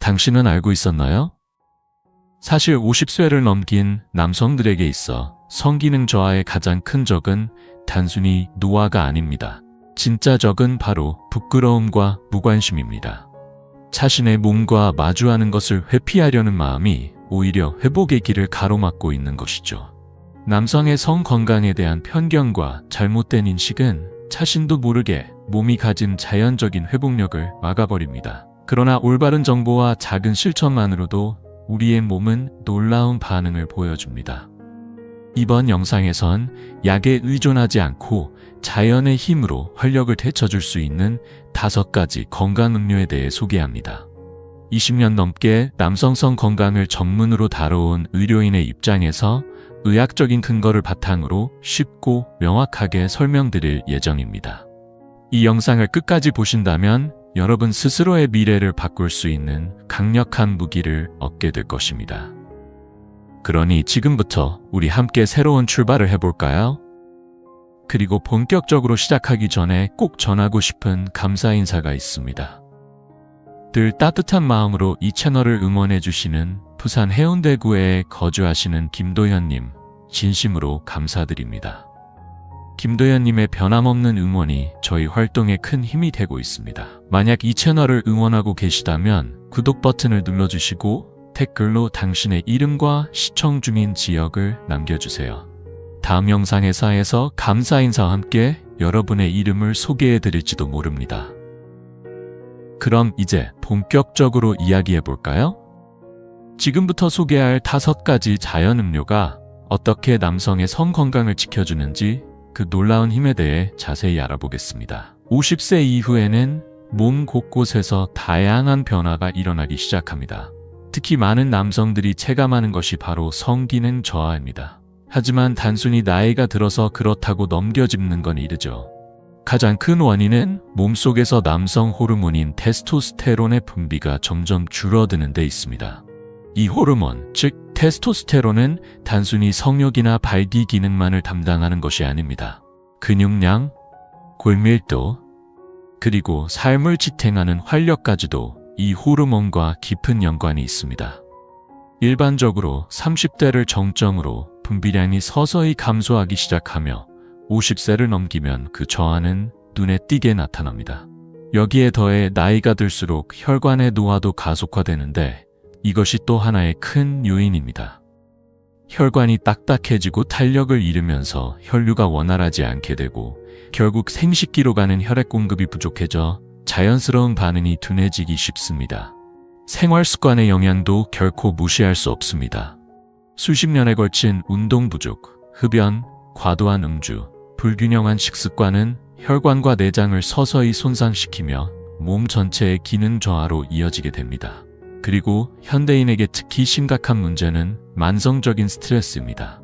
당신은 알고 있었나요? 사실 50세를 넘긴 남성들에게 있어 성기능 저하의 가장 큰 적은 단순히 노화가 아닙니다. 진짜 적은 바로 부끄러움과 무관심입니다. 자신의 몸과 마주하는 것을 회피하려는 마음이 오히려 회복의 길을 가로막고 있는 것이죠. 남성의 성 건강에 대한 편견과 잘못된 인식은 자신도 모르게 몸이 가진 자연적인 회복력을 막아버립니다. 그러나 올바른 정보와 작은 실천만으로도 우리의 몸은 놀라운 반응을 보여줍니다. 이번 영상에선 약에 의존하지 않고 자연의 힘으로 활력을 되찾을 수 있는 5가지 건강 음료에 대해 소개합니다. 20년 넘게 남성성 건강을 전문으로 다뤄온 의료인의 입장에서 의학적인 근거를 바탕으로 쉽고 명확하게 설명드릴 예정입니다. 이 영상을 끝까지 보신다면 여러분 스스로의 미래를 바꿀 수 있는 강력한 무기를 얻게 될 것입니다. 그러니 지금부터 우리 함께 새로운 출발을 해볼까요? 그리고 본격적으로 시작하기 전에 꼭 전하고 싶은 감사 인사가 있습니다. 늘 따뜻한 마음으로 이 채널을 응원해주시는 부산 해운대구에 거주하시는 김도현님, 진심으로 감사드립니다. 김도현님의 변함없는 응원이 저희 활동에 큰 힘이 되고 있습니다. 만약 이 채널을 응원하고 계시다면 구독 버튼을 눌러주시고 댓글로 당신의 이름과 시청 중인 지역을 남겨주세요. 다음 영상에서 감사 인사와 함께 여러분의 이름을 소개해드릴지도 모릅니다. 그럼 이제 본격적으로 이야기해볼까요? 지금부터 소개할 5가지 자연 음료가 어떻게 남성의 성 건강을 지켜주는지 그 놀라운 힘에 대해 자세히 알아보겠습니다. 50세 이후에는 몸 곳곳에서 다양한 변화가 일어나기 시작합니다. 특히 많은 남성들이 체감하는 것이 바로 성기능 저하입니다. 하지만 단순히 나이가 들어서 그렇다고 넘겨짚는 건 이르죠. 가장 큰 원인은 몸속에서 남성 호르몬인 테스토스테론의 분비가 점점 줄어드는 데 있습니다. 이 호르몬, 즉 테스토스테론은 단순히 성욕이나 발기 기능만을 담당하는 것이 아닙니다. 근육량, 골밀도, 그리고 삶을 지탱하는 활력까지도 이 호르몬과 깊은 연관이 있습니다. 일반적으로 30대를 정점으로 분비량이 서서히 감소하기 시작하며 50세를 넘기면 그 저하는 눈에 띄게 나타납니다. 여기에 더해 나이가 들수록 혈관의 노화도 가속화되는데 이것이 또 하나의 큰 요인입니다. 혈관이 딱딱해지고 탄력을 잃으면서 혈류가 원활하지 않게 되고 결국 생식기로 가는 혈액 공급이 부족해져 자연스러운 반응이 둔해지기 쉽습니다. 생활 습관의 영향도 결코 무시할 수 없습니다. 수십 년에 걸친 운동 부족, 흡연, 과도한 음주, 불균형한 식습관은 혈관과 내장을 서서히 손상시키며 몸 전체의 기능 저하로 이어지게 됩니다. 그리고 현대인에게 특히 심각한 문제는 만성적인 스트레스입니다.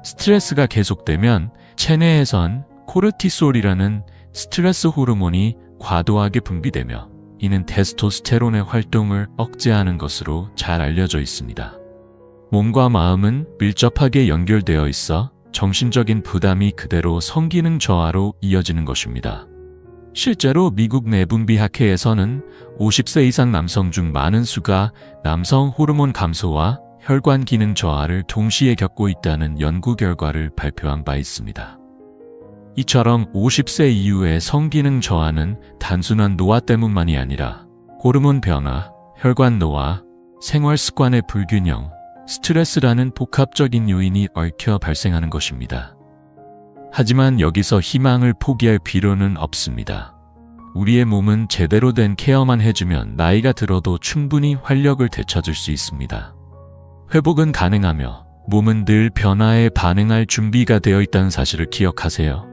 스트레스가 계속되면 체내에선 코르티솔이라는 스트레스 호르몬이 과도하게 분비되며 이는 테스토스테론의 활동을 억제하는 것으로 잘 알려져 있습니다. 몸과 마음은 밀접하게 연결되어 있어 정신적인 부담이 그대로 성기능 저하로 이어지는 것입니다. 실제로 미국 내분비학회에서는 50세 이상 남성 중 많은 수가 남성 호르몬 감소와 혈관 기능 저하를 동시에 겪고 있다는 연구 결과를 발표한 바 있습니다. 이처럼 50세 이후의 성기능 저하는 단순한 노화 때문만이 아니라 호르몬 변화, 혈관 노화, 생활 습관의 불균형, 스트레스라는 복합적인 요인이 얽혀 발생하는 것입니다. 하지만 여기서 희망을 포기할 필요는 없습니다. 우리의 몸은 제대로 된 케어만 해주면 나이가 들어도 충분히 활력을 되찾을 수 있습니다. 회복은 가능하며 몸은 늘 변화에 반응할 준비가 되어 있다는 사실을 기억하세요.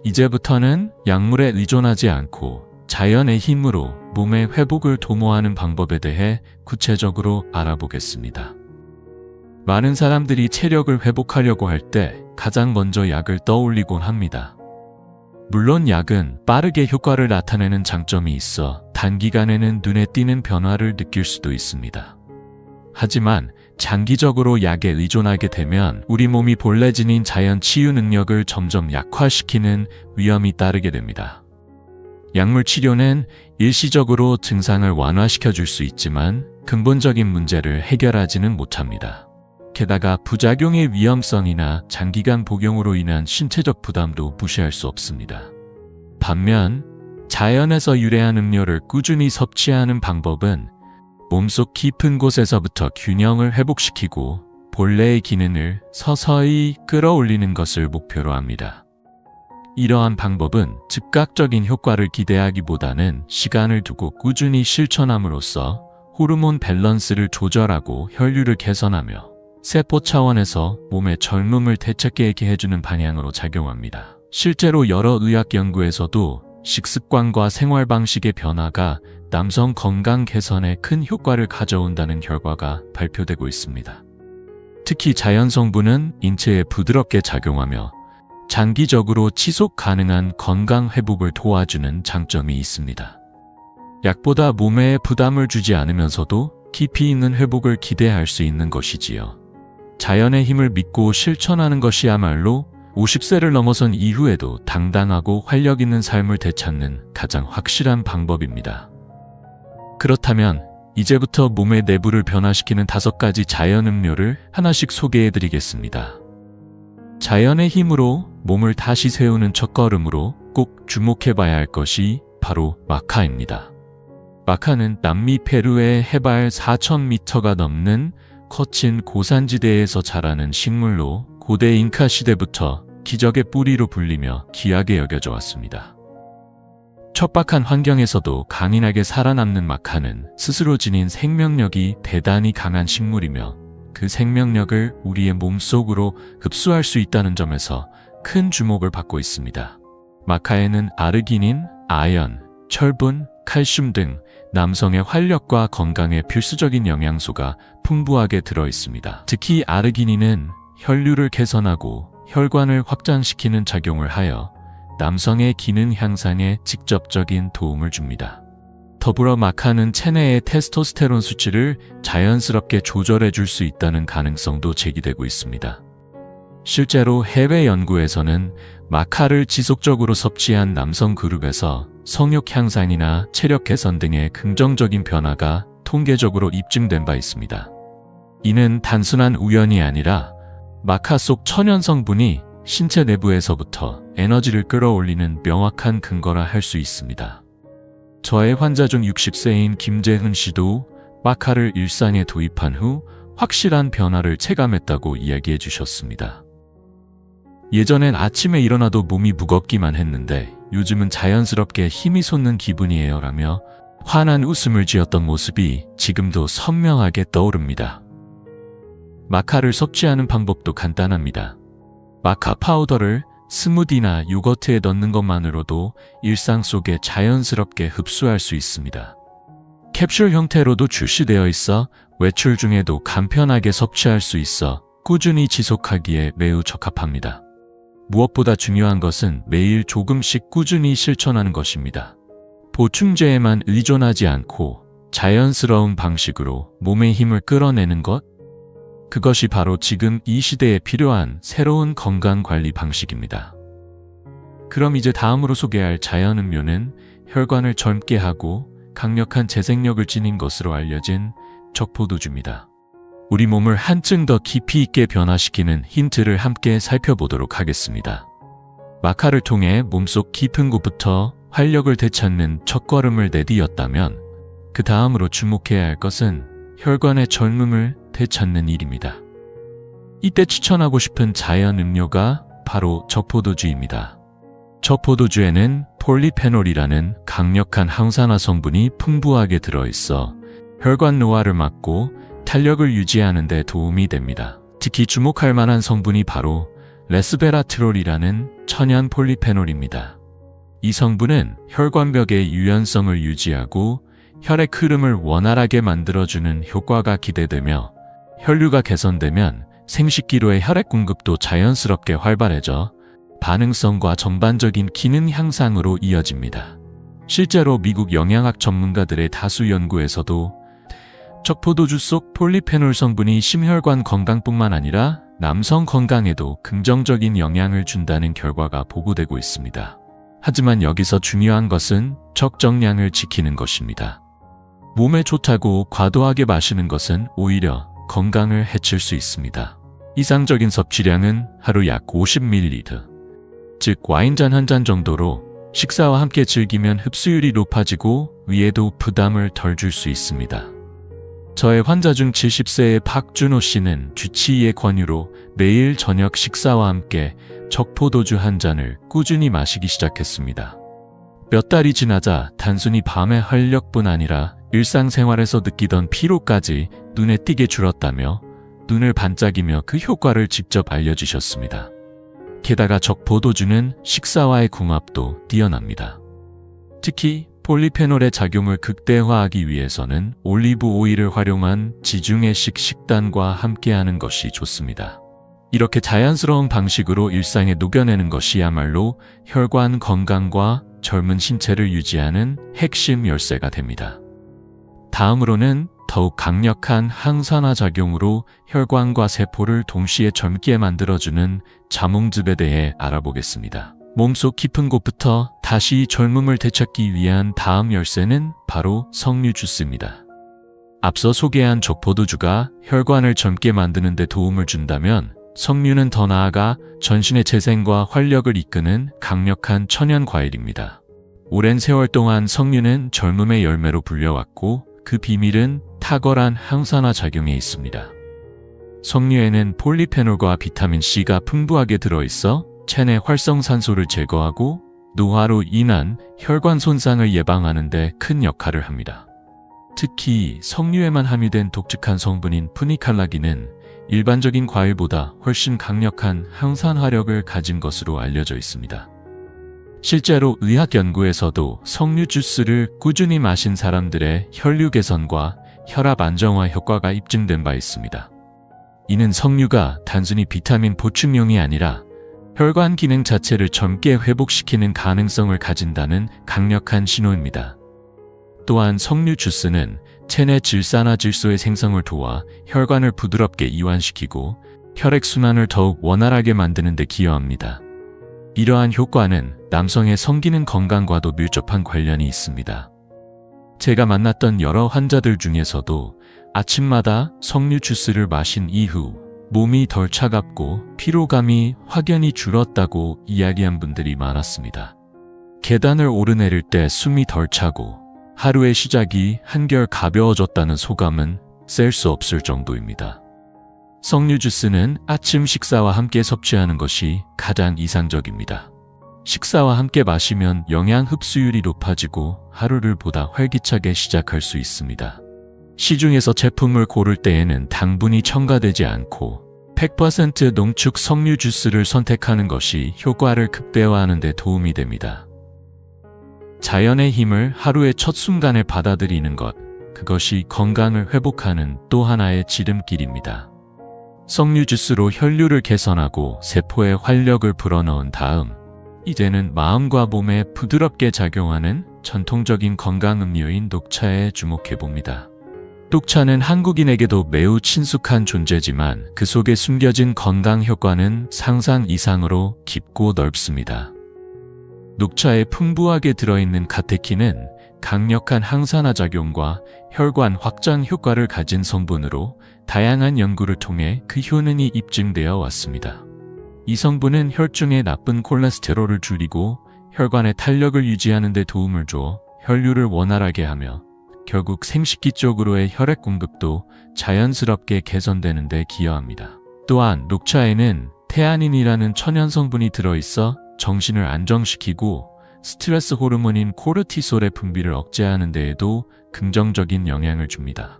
이제부터는 약물에 의존하지 않고 자연의 힘으로 몸의 회복을 도모하는 방법에 대해 구체적으로 알아보겠습니다. 많은 사람들이 체력을 회복하려고 할 때 가장 먼저 약을 떠올리곤 합니다. 물론 약은 빠르게 효과를 나타내는 장점이 있어 단기간에는 눈에 띄는 변화를 느낄 수도 있습니다. 하지만 장기적으로 약에 의존하게 되면 우리 몸이 본래 지닌 자연 치유 능력을 점점 약화시키는 위험이 따르게 됩니다. 약물 치료는 일시적으로 증상을 완화시켜 줄 수 있지만 근본적인 문제를 해결하지는 못합니다. 게다가 부작용의 위험성이나 장기간 복용으로 인한 신체적 부담도 무시할 수 없습니다. 반면 자연에서 유래한 음료를 꾸준히 섭취하는 방법은 몸속 깊은 곳에서부터 균형을 회복시키고 본래의 기능을 서서히 끌어올리는 것을 목표로 합니다. 이러한 방법은 즉각적인 효과를 기대하기보다는 시간을 두고 꾸준히 실천함으로써 호르몬 밸런스를 조절하고 혈류를 개선하며 세포 차원에서 몸의 젊음을 되찾게 해주는 방향으로 작용합니다. 실제로 여러 의학 연구에서도 식습관과 생활 방식의 변화가 남성 건강 개선에 큰 효과를 가져온다는 결과가 발표되고 있습니다. 특히 자연 성분은 인체에 부드럽게 작용하며 장기적으로 지속 가능한 건강 회복을 도와주는 장점이 있습니다. 약보다 몸에 부담을 주지 않으면서도 깊이 있는 회복을 기대할 수 있는 것이지요. 자연의 힘을 믿고 실천하는 것이야말로 50세를 넘어선 이후에도 당당하고 활력 있는 삶을 되찾는 가장 확실한 방법입니다. 그렇다면 이제부터 몸의 내부를 변화시키는 5가지 자연 음료를 하나씩 소개해드리겠습니다. 자연의 힘으로 몸을 다시 세우는 첫걸음으로 꼭 주목해봐야 할 것이 바로 마카입니다. 마카는 남미 페루의 해발 4,000m가 넘는 거친 고산지대에서 자라는 식물로 고대 잉카 시대부터 기적의 뿌리로 불리며 귀하게 여겨져 왔습니다. 척박한 환경에서도 강인하게 살아남는 마카는 스스로 지닌 생명력이 대단히 강한 식물이며 그 생명력을 우리의 몸속으로 흡수할 수 있다는 점에서 큰 주목을 받고 있습니다. 마카에는 아르기닌, 아연, 철분, 칼슘 등 남성의 활력과 건강에 필수적인 영양소가 풍부하게 들어 있습니다. 특히 아르기닌은 혈류를 개선하고 혈관을 확장시키는 작용을 하여 남성의 기능 향상에 직접적인 도움을 줍니다. 더불어 마카는 체내의 테스토스테론 수치를 자연스럽게 조절해 줄 수 있다는 가능성도 제기되고 있습니다. 실제로 해외 연구에서는 마카를 지속적으로 섭취한 남성 그룹에서 성욕 향상이나 체력 개선 등의 긍정적인 변화가 통계적으로 입증된 바 있습니다. 이는 단순한 우연이 아니라 마카 속 천연 성분이 신체 내부에서부터 에너지를 끌어올리는 명확한 근거라 할 수 있습니다. 저의 환자 중 60세인 김재훈 씨도 마카를 일상에 도입한 후 확실한 변화를 체감했다고 이야기해 주셨습니다. 예전엔 아침에 일어나도 몸이 무겁기만 했는데 요즘은 자연스럽게 힘이 솟는 기분이에요 라며 환한 웃음을 지었던 모습이 지금도 선명하게 떠오릅니다. 마카를 섭취하는 방법도 간단합니다. 마카 파우더를 스무디나 요거트에 넣는 것만으로도 일상 속에 자연스럽게 흡수할 수 있습니다. 캡슐 형태로도 출시되어 있어 외출 중에도 간편하게 섭취할 수 있어 꾸준히 지속하기에 매우 적합합니다. 무엇보다 중요한 것은 매일 조금씩 꾸준히 실천하는 것입니다. 보충제에만 의존하지 않고 자연스러운 방식으로 몸의 힘을 끌어내는 것, 그것이 바로 지금 이 시대에 필요한 새로운 건강관리 방식입니다. 그럼 이제 다음으로 소개할 자연음료는 혈관을 젊게 하고 강력한 재생력을 지닌 것으로 알려진 적포도주입니다. 우리 몸을 한층 더 깊이 있게 변화시키는 힌트를 함께 살펴보도록 하겠습니다. 마카를 통해 몸속 깊은 곳부터 활력을 되찾는 첫걸음을 내디뎠다면 그 다음으로 주목해야 할 것은 혈관의 젊음을 되찾는 일입니다. 이때 추천하고 싶은 자연 음료가 바로 적포도주입니다. 적포도주에는 폴리페놀이라는 강력한 항산화 성분이 풍부하게 들어있어 혈관 노화를 막고 탄력을 유지하는 데 도움이 됩니다. 특히 주목할 만한 성분이 바로 레스베라트롤이라는 천연 폴리페놀입니다. 이 성분은 혈관벽의 유연성을 유지하고 혈액 흐름을 원활하게 만들어주는 효과가 기대되며 혈류가 개선되면 생식기로의 혈액 공급도 자연스럽게 활발해져 반응성과 전반적인 기능 향상으로 이어집니다. 실제로 미국 영양학 전문가들의 다수 연구에서도 적포도주 속 폴리페놀 성분이 심혈관 건강뿐만 아니라 남성 건강에도 긍정적인 영향을 준다는 결과가 보고되고 있습니다. 하지만 여기서 중요한 것은 적정량을 지키는 것입니다. 몸에 좋다고 과도하게 마시는 것은 오히려 건강을 해칠 수 있습니다. 이상적인 섭취량은 하루 약 50ml, 즉 와인잔 한 잔 정도로 식사와 함께 즐기면 흡수율이 높아지고 위에도 부담을 덜 줄 수 있습니다. 저의 환자 중 70세의 박준호 씨는 주치의의 권유로 매일 저녁 식사와 함께 적포도주 한 잔을 꾸준히 마시기 시작했습니다. 몇 달이 지나자 단순히 밤의 활력뿐 아니라 일상생활에서 느끼던 피로까지 눈에 띄게 줄었다며 눈을 반짝이며 그 효과를 직접 알려주셨습니다. 게다가 적포도주는 식사와의 궁합도 뛰어납니다. 특히 폴리페놀의 작용을 극대화하기 위해서는 올리브 오일을 활용한 지중해식 식단과 함께하는 것이 좋습니다. 이렇게 자연스러운 방식으로 일상에 녹여내는 것이야말로 혈관 건강과 젊은 신체를 유지하는 핵심 열쇠가 됩니다. 다음으로는 더욱 강력한 항산화 작용으로 혈관과 세포를 동시에 젊게 만들어주는 자몽즙에 대해 알아보겠습니다. 몸속 깊은 곳부터 다시 젊음을 되찾기 위한 다음 열쇠는 바로 석류 주스입니다. 앞서 소개한 적포도주가 혈관을 젊게 만드는 데 도움을 준다면 석류는 더 나아가 전신의 재생과 활력을 이끄는 강력한 천연 과일입니다. 오랜 세월 동안 석류는 젊음의 열매로 불려왔고 그 비밀은 탁월한 항산화 작용에 있습니다. 석류에는 폴리페놀과 비타민 C가 풍부하게 들어있어 체내 활성산소를 제거하고 노화로 인한 혈관 손상을 예방하는 데 큰 역할을 합니다. 특히 석류에만 함유된 독특한 성분인 푸니칼라긴은 일반적인 과일보다 훨씬 강력한 항산화력을 가진 것으로 알려져 있습니다. 실제로 의학 연구에서도 석류 주스를 꾸준히 마신 사람들의 혈류 개선과 혈압 안정화 효과가 입증된 바 있습니다. 이는 석류가 단순히 비타민 보충용이 아니라 혈관 기능 자체를 젊게 회복시키는 가능성을 가진다는 강력한 신호입니다. 또한 석류 주스는 체내 질산화질소의 생성을 도와 혈관을 부드럽게 이완시키고 혈액순환을 더욱 원활하게 만드는 데 기여합니다. 이러한 효과는 남성의 성기능 건강과도 밀접한 관련이 있습니다. 제가 만났던 여러 환자들 중에서도 아침마다 석류 주스를 마신 이후 몸이 덜 차갑고 피로감이 확연히 줄었다고 이야기한 분들이 많았습니다. 계단을 오르내릴 때 숨이 덜 차고 하루의 시작이 한결 가벼워졌다는 소감은 셀 수 없을 정도입니다. 석류 주스는 아침 식사와 함께 섭취하는 것이 가장 이상적입니다. 식사와 함께 마시면 영양 흡수율이 높아지고 하루를 보다 활기차게 시작할 수 있습니다. 시중에서 제품을 고를 때에는 당분이 첨가되지 않고 100% 농축 석류 주스를 선택하는 것이 효과를 극대화하는 데 도움이 됩니다. 자연의 힘을 하루의 첫 순간에 받아들이는 것, 그것이 건강을 회복하는 또 하나의 지름길입니다. 석류 주스로 혈류를 개선하고 세포에 활력을 불어넣은 다음 이제는 마음과 몸에 부드럽게 작용하는 전통적인 건강 음료인 녹차에 주목해봅니다. 녹차는 한국인에게도 매우 친숙한 존재지만 그 속에 숨겨진 건강 효과는 상상 이상으로 깊고 넓습니다. 녹차에 풍부하게 들어있는 카테킨은 강력한 항산화 작용과 혈관 확장 효과를 가진 성분으로 다양한 연구를 통해 그 효능이 입증되어 왔습니다. 이 성분은 혈중의 나쁜 콜레스테롤을 줄이고 혈관의 탄력을 유지하는 데 도움을 줘 혈류를 원활하게 하며 결국 생식기 쪽으로의 혈액 공급도 자연스럽게 개선되는 데 기여합니다. 또한 녹차에는 테아닌이라는 천연 성분이 들어있어 정신을 안정시키고 스트레스 호르몬인 코르티솔의 분비를 억제하는 데에도 긍정적인 영향을 줍니다.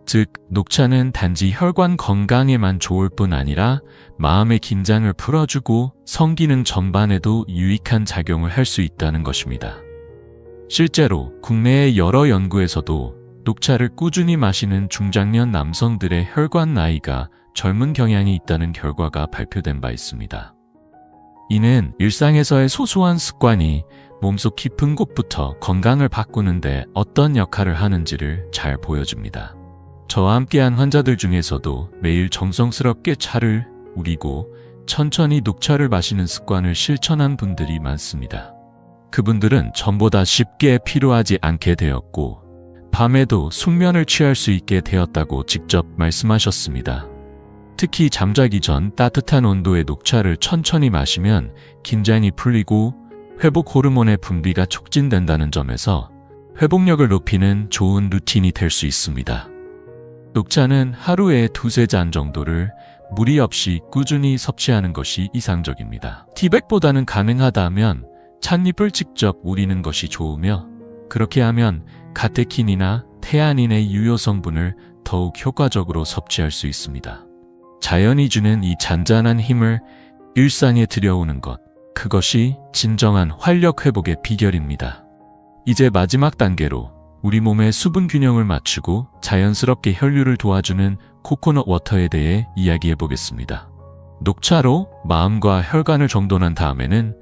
즉, 녹차는 단지 혈관 건강에만 좋을 뿐 아니라 마음의 긴장을 풀어주고 성기능 전반에도 유익한 작용을 할 수 있다는 것입니다. 실제로 국내의 여러 연구에서도 녹차를 꾸준히 마시는 중장년 남성들의 혈관 나이가 젊은 경향이 있다는 결과가 발표된 바 있습니다. 이는 일상에서의 소소한 습관이 몸속 깊은 곳부터 건강을 바꾸는데 어떤 역할을 하는지를 잘 보여줍니다. 저와 함께한 환자들 중에서도 매일 정성스럽게 차를 우리고 천천히 녹차를 마시는 습관을 실천한 분들이 많습니다. 그분들은 전보다 쉽게 피로하지 않게 되었고 밤에도 숙면을 취할 수 있게 되었다고 직접 말씀하셨습니다. 특히 잠자기 전 따뜻한 온도의 녹차를 천천히 마시면 긴장이 풀리고 회복 호르몬의 분비가 촉진된다는 점에서 회복력을 높이는 좋은 루틴이 될 수 있습니다. 녹차는 하루에 2~3잔 정도를 무리 없이 꾸준히 섭취하는 것이 이상적입니다. 티백보다는 가능하다면 찻잎을 직접 우리는 것이 좋으며 그렇게 하면 카테킨이나 테아닌의 유효 성분을 더욱 효과적으로 섭취할 수 있습니다. 자연이 주는 이 잔잔한 힘을 일상에 들여오는 것, 그것이 진정한 활력 회복의 비결입니다. 이제 마지막 단계로 우리 몸의 수분 균형을 맞추고 자연스럽게 혈류를 도와주는 코코넛 워터에 대해 이야기해 보겠습니다. 녹차로 마음과 혈관을 정돈한 다음에는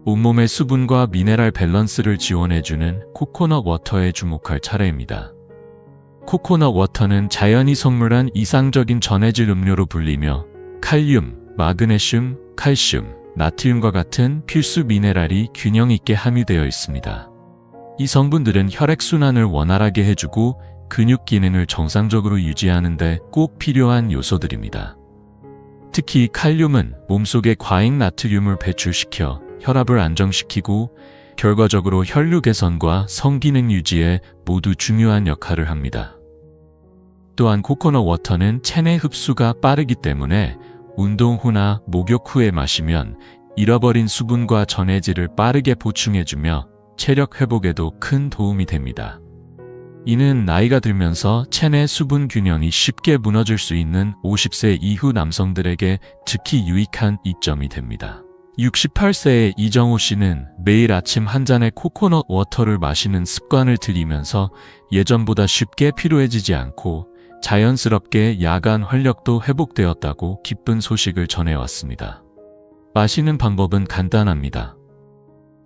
온몸의 수분과 미네랄 밸런스를 지원해주는 코코넛 워터에 주목할 차례입니다. 코코넛 워터는 자연이 선물한 이상적인 전해질 음료로 불리며 칼륨, 마그네슘, 칼슘, 나트륨과 같은 필수 미네랄이 균형 있게 함유되어 있습니다. 이 성분들은 혈액순환을 원활하게 해주고 근육 기능을 정상적으로 유지하는 데 꼭 필요한 요소들입니다. 특히 칼륨은 몸속에 과잉 나트륨을 배출시켜 혈압을 안정시키고 결과적으로 혈류 개선과 성기능 유지에 모두 중요한 역할을 합니다. 또한 코코넛 워터는 체내 흡수가 빠르기 때문에 운동 후나 목욕 후에 마시면 잃어버린 수분과 전해질을 빠르게 보충해주며 체력 회복에도 큰 도움이 됩니다. 이는 나이가 들면서 체내 수분 균형이 쉽게 무너질 수 있는 50세 이후 남성들에게 특히 유익한 이점이 됩니다. 68세의 이정호 씨는 매일 아침 한 잔의 코코넛 워터를 마시는 습관을 들이면서 예전보다 쉽게 피로해지지 않고 자연스럽게 야간 활력도 회복되었다고 기쁜 소식을 전해왔습니다. 마시는 방법은 간단합니다.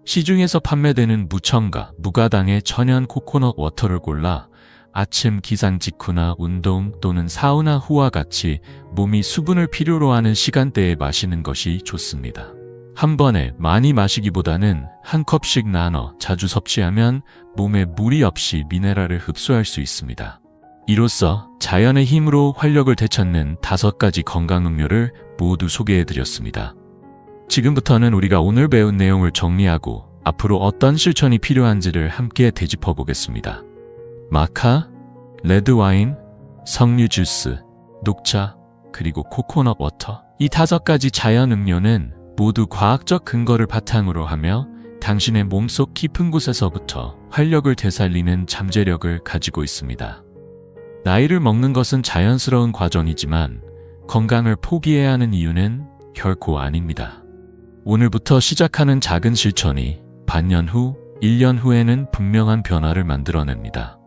시중에서 판매되는 무첨가, 무가당의 천연 코코넛 워터를 골라 아침 기상 직후나 운동 또는 사우나 후와 같이 몸이 수분을 필요로 하는 시간대에 마시는 것이 좋습니다. 한 번에 많이 마시기보다는 한 컵씩 나눠 자주 섭취하면 몸에 무리 없이 미네랄을 흡수할 수 있습니다. 이로써 자연의 힘으로 활력을 되찾는 5가지 건강 음료를 모두 소개해드렸습니다. 지금부터는 우리가 오늘 배운 내용을 정리하고 앞으로 어떤 실천이 필요한지를 함께 되짚어 보겠습니다. 마카, 레드와인, 석류 주스, 녹차, 그리고 코코넛 워터. 이 5가지 자연 음료는 모두 과학적 근거를 바탕으로 하며 당신의 몸속 깊은 곳에서부터 활력을 되살리는 잠재력을 가지고 있습니다. 나이를 먹는 것은 자연스러운 과정이지만 건강을 포기해야 하는 이유는 결코 아닙니다. 오늘부터 시작하는 작은 실천이 반년 후, 1년 후에는 분명한 변화를 만들어냅니다.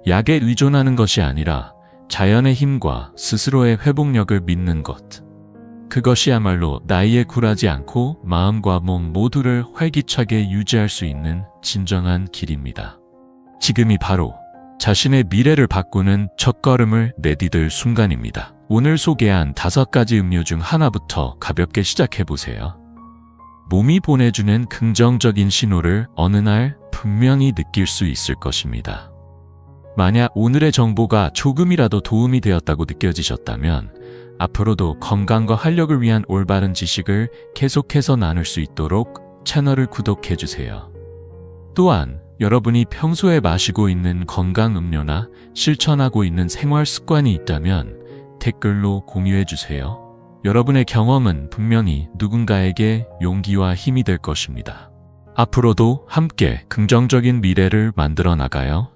약에 의존하는 것이 아니라 자연의 힘과 스스로의 회복력을 믿는 것. 그것이야말로 나이에 굴하지 않고 마음과 몸 모두를 활기차게 유지할 수 있는 진정한 길입니다. 지금이 바로 자신의 미래를 바꾸는 첫걸음을 내디딜 순간입니다. 오늘 소개한 5가지 음료 중 하나부터 가볍게 시작해보세요. 몸이 보내주는 긍정적인 신호를 어느 날 분명히 느낄 수 있을 것입니다. 만약 오늘의 정보가 조금이라도 도움이 되었다고 느껴지셨다면 앞으로도 건강과 활력을 위한 올바른 지식을 계속해서 나눌 수 있도록 채널을 구독해주세요. 또한 여러분이 평소에 마시고 있는 건강 음료나 실천하고 있는 생활 습관이 있다면 댓글로 공유해주세요. 여러분의 경험은 분명히 누군가에게 용기와 힘이 될 것입니다. 앞으로도 함께 긍정적인 미래를 만들어 나가요.